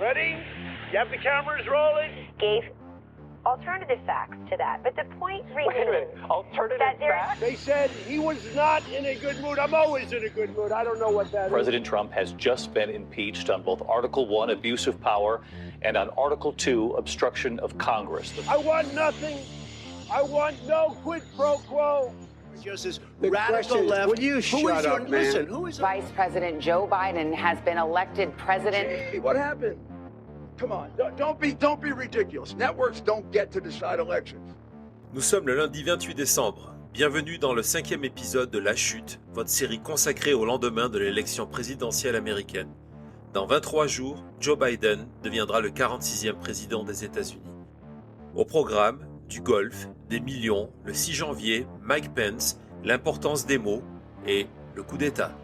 Ready? You have the cameras rolling? Gave alternative facts to that, but the point Wait a minute, remains alternative that there's facts? They said he was not in a good mood. I'm always in a good mood. I don't know what that is. President Trump has just been impeached on both Article 1, abuse of power, and on Article 2, obstruction of Congress. I want nothing. I want no quid pro quo. Just this radical left. Will you shut up, man? Listen, who is Vice President Joe Biden has been elected president. Hey, what happened? Come on, don't be ridiculous. Networks don't get to decide elections. Nous sommes le lundi 28 décembre. Bienvenue dans le 5e épisode de La Chute, votre série consacrée au lendemain de l'élection présidentielle américaine. Dans 23 jours, Joe Biden deviendra le 46e président des États-Unis. Au programme, du golf, des millions, le 6 janvier, Mike Pence, l'importance des mots et le coup d'État.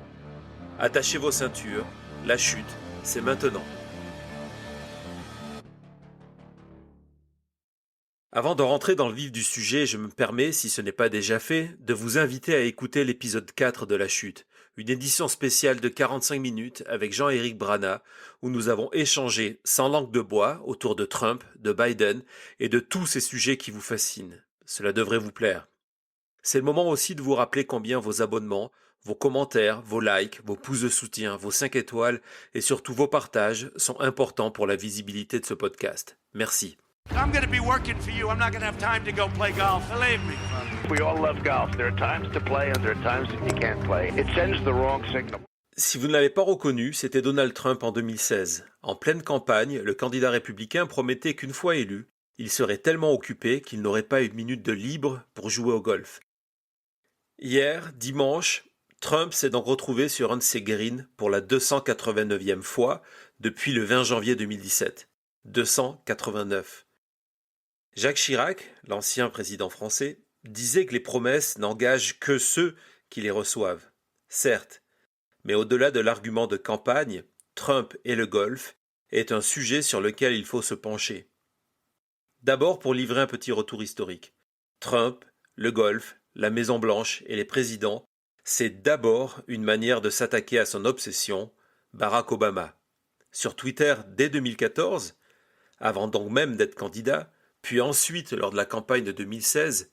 Attachez vos ceintures, la chute, c'est maintenant. Avant de rentrer dans le vif du sujet, je me permets, si ce n'est pas déjà fait, de vous inviter à écouter l'épisode 4 de La Chute, une édition spéciale de 45 minutes avec Jean-Éric Brana, où nous avons échangé sans langue de bois autour de Trump, de Biden et de tous ces sujets qui vous fascinent. Cela devrait vous plaire. C'est le moment aussi de vous rappeler combien vos abonnements, vos commentaires, vos likes, vos pouces de soutien, vos 5 étoiles et surtout vos partages sont importants pour la visibilité de ce podcast. Merci. I'm going to be working for you. I'm not going to have time to go play golf. Believe me. We all love golf. There are times to play and there are times that you can't play. It sends the wrong signal. Si vous ne l'avez pas reconnu, c'était Donald Trump en 2016. En pleine campagne, le candidat républicain promettait qu'une fois élu, il serait tellement occupé qu'il n'aurait pas une minute de libre pour jouer au golf. Hier, dimanche, Trump s'est donc retrouvé sur un de ses greens pour la 289e fois depuis le 20 janvier 2017. 289. Jacques Chirac, l'ancien président français, disait que les promesses n'engagent que ceux qui les reçoivent. Certes, mais au-delà de l'argument de campagne, Trump et le golf est un sujet sur lequel il faut se pencher. D'abord pour livrer un petit retour historique. Trump, le golf, la Maison-Blanche et les présidents, c'est d'abord une manière de s'attaquer à son obsession, Barack Obama. Sur Twitter dès 2014, avant donc même d'être candidat, puis ensuite lors de la campagne de 2016,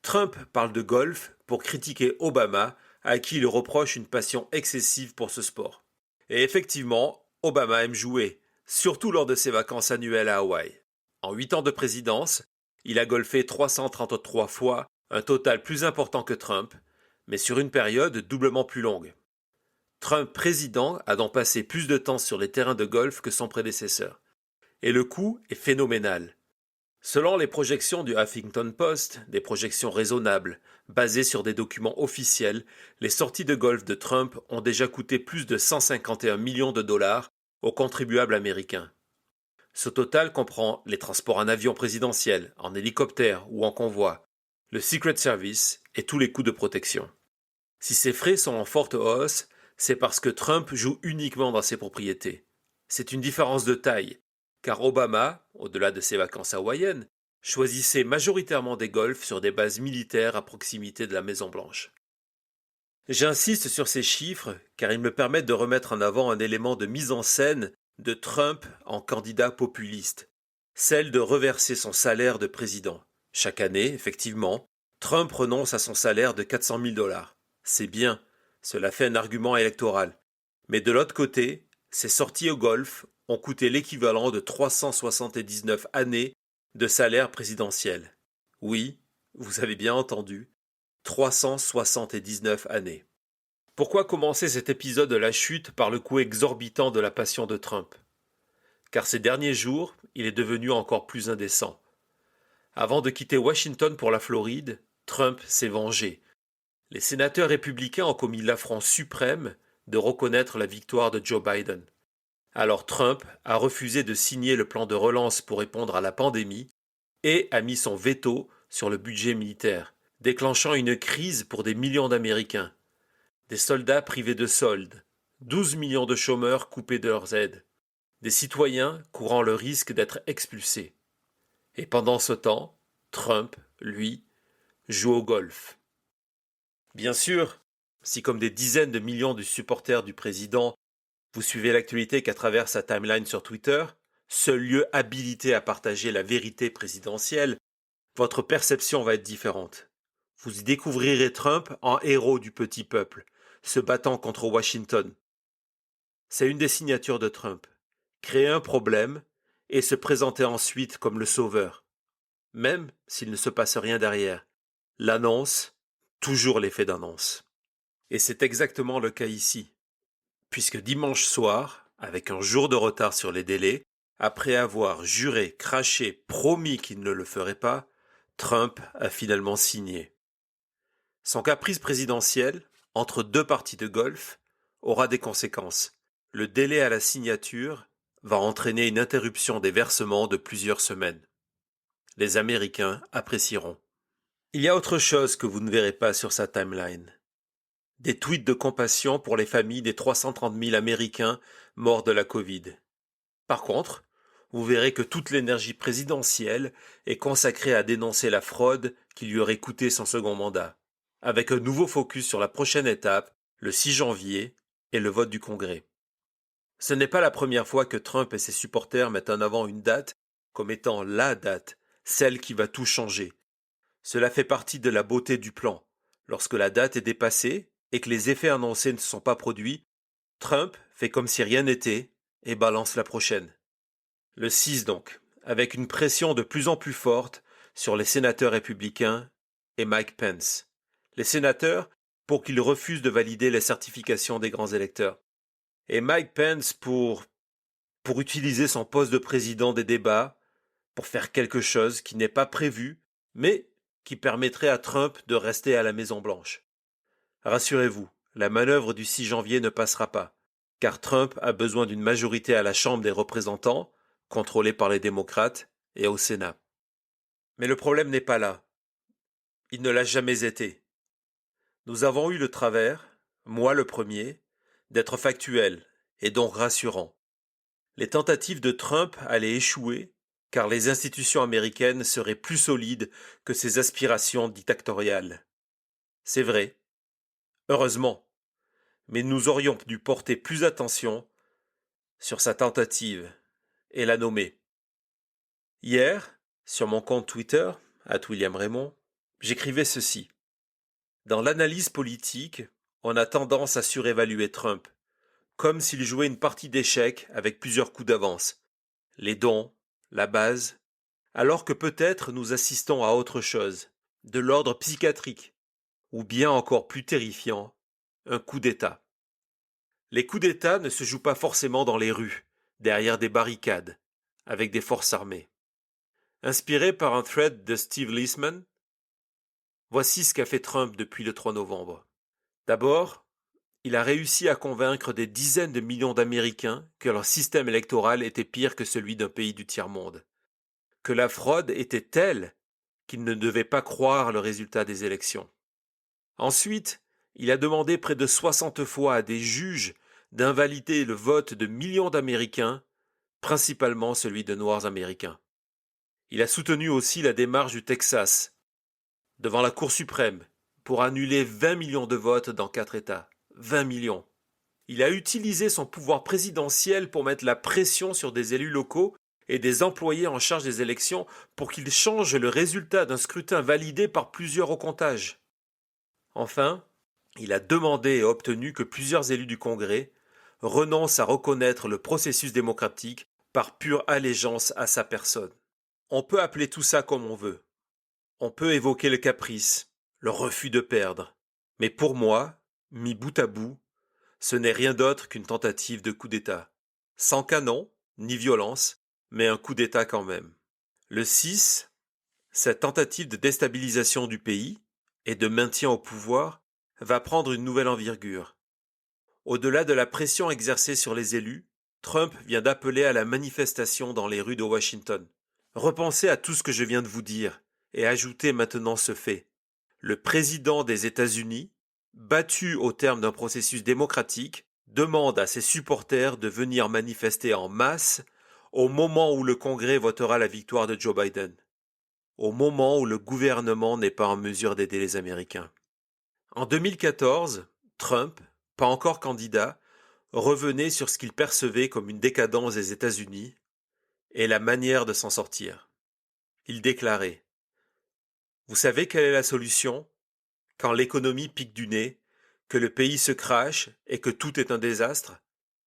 Trump parle de golf pour critiquer Obama, à qui il reproche une passion excessive pour ce sport. Et effectivement, Obama aime jouer, surtout lors de ses vacances annuelles à Hawaï. En 8 ans de présidence, il a golfé 333 fois, un total plus important que Trump, mais sur une période doublement plus longue. Trump président a donc passé plus de temps sur les terrains de golf que son prédécesseur. Et le coût est phénoménal. Selon les projections du Huffington Post, des projections raisonnables, basées sur des documents officiels, les sorties de golf de Trump ont déjà coûté plus de 151 millions de dollars aux contribuables américains. Ce total comprend les transports en avion présidentiel, en hélicoptère ou en convoi, le Secret Service et tous les coûts de protection. Si ces frais sont en forte hausse, c'est parce que Trump joue uniquement dans ses propriétés. C'est une différence de taille, car Obama, au-delà de ses vacances hawaïennes, choisissait majoritairement des golfs sur des bases militaires à proximité de la Maison-Blanche. J'insiste sur ces chiffres car ils me permettent de remettre en avant un élément de mise en scène de Trump en candidat populiste, celle de reverser son salaire de président. Chaque année, effectivement, Trump renonce à son salaire de 400 000 $. C'est bien, cela fait un argument électoral. Mais de l'autre côté, ses sorties au golf ont coûté l'équivalent de 379 années de salaire présidentiel. Oui, vous avez bien entendu, 379 années. Pourquoi commencer cet épisode de La Chute par le coût exorbitant de la passion de Trump ? Car ces derniers jours, il est devenu encore plus indécent. Avant de quitter Washington pour la Floride, Trump s'est vengé. Les sénateurs républicains ont commis l'affront suprême de reconnaître la victoire de Joe Biden. Alors Trump a refusé de signer le plan de relance pour répondre à la pandémie et a mis son veto sur le budget militaire, déclenchant une crise pour des millions d'Américains. Des soldats privés de soldes, 12 millions de chômeurs coupés de leurs aides, des citoyens courant le risque d'être expulsés. Et pendant ce temps, Trump, lui, joue au golf. Bien sûr, si comme des dizaines de millions de supporters du président, vous suivez l'actualité qu'à travers sa timeline sur Twitter, seul lieu habilité à partager la vérité présidentielle, votre perception va être différente. Vous y découvrirez Trump en héros du petit peuple, se battant contre Washington. C'est une des signatures de Trump. Créer un problème et se présenter ensuite comme le sauveur. Même s'il ne se passe rien derrière. L'annonce, toujours l'effet d'annonce. Et c'est exactement le cas ici. Puisque dimanche soir, avec un jour de retard sur les délais, après avoir juré, craché, promis qu'il ne le ferait pas, Trump a finalement signé. Son caprice présidentiel, entre deux parties de golf, aura des conséquences. Le délai à la signature va entraîner une interruption des versements de plusieurs semaines. Les Américains apprécieront. Il y a autre chose que vous ne verrez pas sur sa timeline. Des tweets de compassion pour les familles des 330 000 Américains morts de la Covid. Par contre, vous verrez que toute l'énergie présidentielle est consacrée à dénoncer la fraude qui lui aurait coûté son second mandat, avec un nouveau focus sur la prochaine étape, le 6 janvier, et le vote du Congrès. Ce n'est pas la première fois que Trump et ses supporters mettent en avant une date comme étant la date, celle qui va tout changer. Cela fait partie de la beauté du plan. Lorsque la date est dépassée et que les effets annoncés ne se sont pas produits, Trump fait comme si rien n'était et balance la prochaine. Le 6 donc, avec une pression de plus en plus forte sur les sénateurs républicains et Mike Pence. Les sénateurs pour qu'ils refusent de valider les certifications des grands électeurs. Et Mike Pence pour utiliser son poste de président des débats pour faire quelque chose qui n'est pas prévu, mais qui permettrait à Trump de rester à la Maison-Blanche. Rassurez-vous, la manœuvre du 6 janvier ne passera pas, car Trump a besoin d'une majorité à la Chambre des représentants, contrôlée par les démocrates, et au Sénat. Mais le problème n'est pas là. Il ne l'a jamais été. Nous avons eu le travers, moi le premier, d'être factuel et donc rassurant. Les tentatives de Trump allaient échouer car les institutions américaines seraient plus solides que ses aspirations dictatoriales. C'est vrai. Heureusement. Mais nous aurions dû porter plus attention sur sa tentative et la nommer. Hier, sur mon compte Twitter, @WilliamRaymond, j'écrivais ceci. Dans l'analyse politique, on a tendance à surévaluer Trump, comme s'il jouait une partie d'échecs avec plusieurs coups d'avance. Les dons, la base, alors que peut-être nous assistons à autre chose, de l'ordre psychiatrique, ou bien encore plus terrifiant, un coup d'État. Les coups d'État ne se jouent pas forcément dans les rues, derrière des barricades, avec des forces armées. Inspiré par un thread de Steve Liesman, voici ce qu'a fait Trump depuis le 3 novembre. D'abord, il a réussi à convaincre des dizaines de millions d'Américains que leur système électoral était pire que celui d'un pays du tiers-monde, que la fraude était telle qu'ils ne devaient pas croire le résultat des élections. Ensuite, il a demandé près de 60 fois à des juges d'invalider le vote de millions d'Américains, principalement celui de Noirs américains. Il a soutenu aussi la démarche du Texas, devant la Cour suprême, pour annuler 20 millions de votes dans 4 États. 20 millions. Il a utilisé son pouvoir présidentiel pour mettre la pression sur des élus locaux et des employés en charge des élections pour qu'ils changent le résultat d'un scrutin validé par plusieurs au comptage. Enfin, il a demandé et obtenu que plusieurs élus du Congrès renoncent à reconnaître le processus démocratique par pure allégeance à sa personne. On peut appeler tout ça comme on veut. On peut évoquer le caprice, le refus de perdre. Mais pour moi, mis bout à bout, ce n'est rien d'autre qu'une tentative de coup d'État. Sans canon, ni violence, mais un coup d'État quand même. Le 6, cette tentative de déstabilisation du pays et de maintien au pouvoir va prendre une nouvelle envergure. Au-delà de la pression exercée sur les élus, Trump vient d'appeler à la manifestation dans les rues de Washington. Repensez à tout ce que je viens de vous dire et ajoutez maintenant ce fait. Le président des États-Unis, battu au terme d'un processus démocratique, demande à ses supporters de venir manifester en masse au moment où le Congrès votera la victoire de Joe Biden, au moment où le gouvernement n'est pas en mesure d'aider les Américains. En 2014, Trump, pas encore candidat, revenait sur ce qu'il percevait comme une décadence des États-Unis et la manière de s'en sortir. Il déclarait : « Vous savez quelle est la solution ? Quand l'économie pique du nez, que le pays se crache et que tout est un désastre,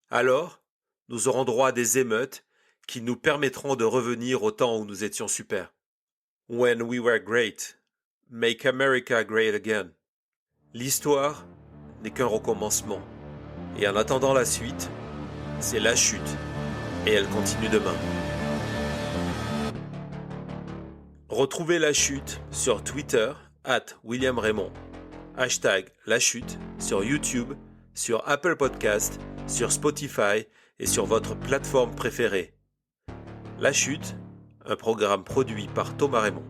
alors nous aurons droit à des émeutes qui nous permettront de revenir au temps où nous étions super. When we were great, make America great again. L'histoire n'est qu'un recommencement. Et en attendant la suite, c'est la chute. Et elle continue demain. » Retrouvez La Chute sur Twitter, @WilliamRaymond. #La Chute sur YouTube, sur Apple Podcast, sur Spotify et sur votre plateforme préférée. La Chute, un programme produit par Thomas Raymond.